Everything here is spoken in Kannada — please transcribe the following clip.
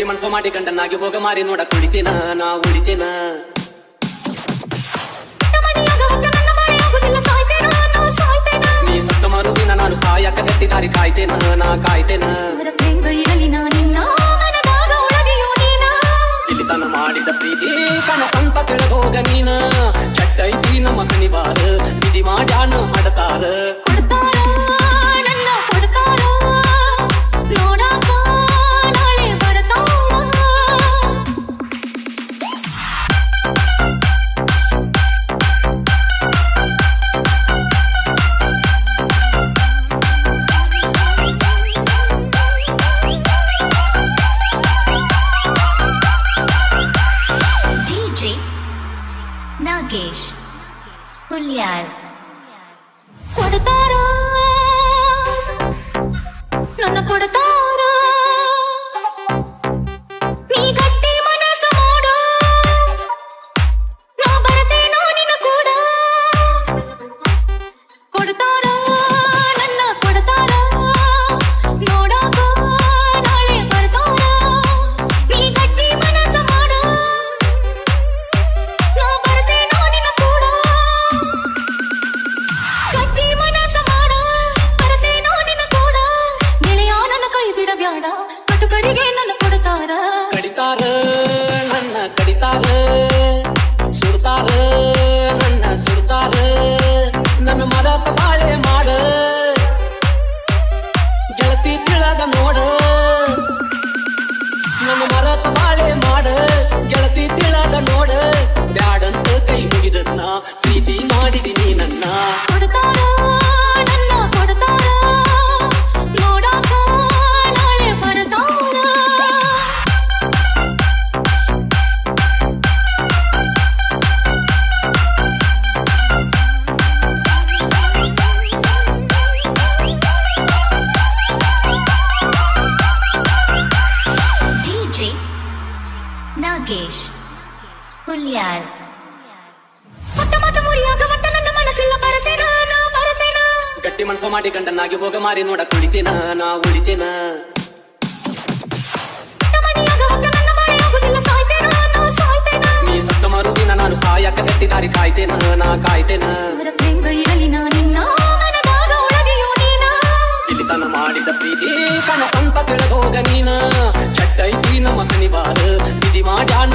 ಗಟ್ಟಿ ಮನ್ಸು ಮಾಡಿ ಗಂಡನಾಗಿ ಹೋಗ ಮಾರಿ ನೋಡ ಕುಡಿತೇನ ನಾ ಉಳಿತೇನ ನೀ ಸತ್ತ ಮರುದಿನ ನಾನು ಸಾಯಕ ಗಟ್ಟಿ ದಾರಿ ಕಾಯ್ತೇನ ನಾ ಕಾಯ್ತೇನ ಇಲ್ಲಿ ತನ ಮಾಡಿದ ಪ್ರೀತಿ ಕನಸಂತ ಕೆಳಗೋಗ ನೀನ ಚಟ್ಟೈತಿ ನಮ್ಮ ಕಣಿವಾರ ವಿಧಿ ಮಾಡ್ಯಾನ ಹಡತಾರ ನಾಗೇಶ್ ಹುಲ್ಯಾಳ್ ಕೊಡ್ತಾರ ನನ್ನ ಕೊಡ್ತಾರ ನೀ ಗಟ್ಟಿ ಮನಸ್ಸು ಮಾಡ ನಾ ಬರ್ತೇನೋ ನಿನ್ನ ಕೂಡ ಕೊಡ್ತಾರ ನನ್ನ ಕೊಡ್ತಾರ ನೋಡಾಕ ನಾಳೆ ಬರ್ತಾರ ನೀ ಗಟ್ಟಿ ಮನಸ್ಸು ಮಾಡ ಕಡಿತಾರ ನನ್ನ ಕಡಿತಾರ ಸುಡ್ತಾರ ನನ್ನ ಸುಡ್ತಾರ ನನ್ನ ಮರತ ಬಾಳೆ ಮಾಡ ಗೆಳತಿ ತಿಳಗ ನೋಡ ನನ್ನ ಮರತ ಬಾಳೆ ಮಾಡ ಗೆಳತಿ ತಿಳಗ ನೋಡ ಬ್ಯಾಡಂತ ಕೈ ಮುಗಿದನ್ನ ಪ್ರೀತಿ ಮಾಡಿದಿನಿ ನನ್ನ ಕೊಡ್ತಾರ ನನ್ನ ಕೊಡ್ತಾರ ನೋಡಾಕ ನಾಳೆ ಬರ್ತಾರ ನಾಗೇಶ್ ಹುಲ್ಯಾಳ್ ನನ್ನ ಮನಸ್ಸಿಲ್ಲ ಬರ್ತೇನ ನಾ ಬರ್ತೇನ ಗಟ್ಟಿ ಮನ್ಸು ಮಾಡಿ ಗಂಡನಾಗಿ ಹೋಗ ಮಾರಿ ನೋಡ ಕುಡಿತೇನ ನಾ ಉಳಿತೇನ ನೀ ಸತ್ತ ಮರುದಿನ ನಾನು ಸಾಯಕ ಗಟ್ಟಿ ದಾರಿ ಕಾಯ್ತೇನ ನಾ ಕಾಯ್ತೇನ ಇಲ್ಲಿ ತನ ಮಾಡಿದ ಪ್ರೀತಿ ಕನಸಂತ ಕೆಳಗೋಗ ನೀನ ಚಟ್ಟೈತಿ ನಮ್ಮ ಕಣಿವಾರ ವಿಧಿ ಮಾಡ್ಯಾನ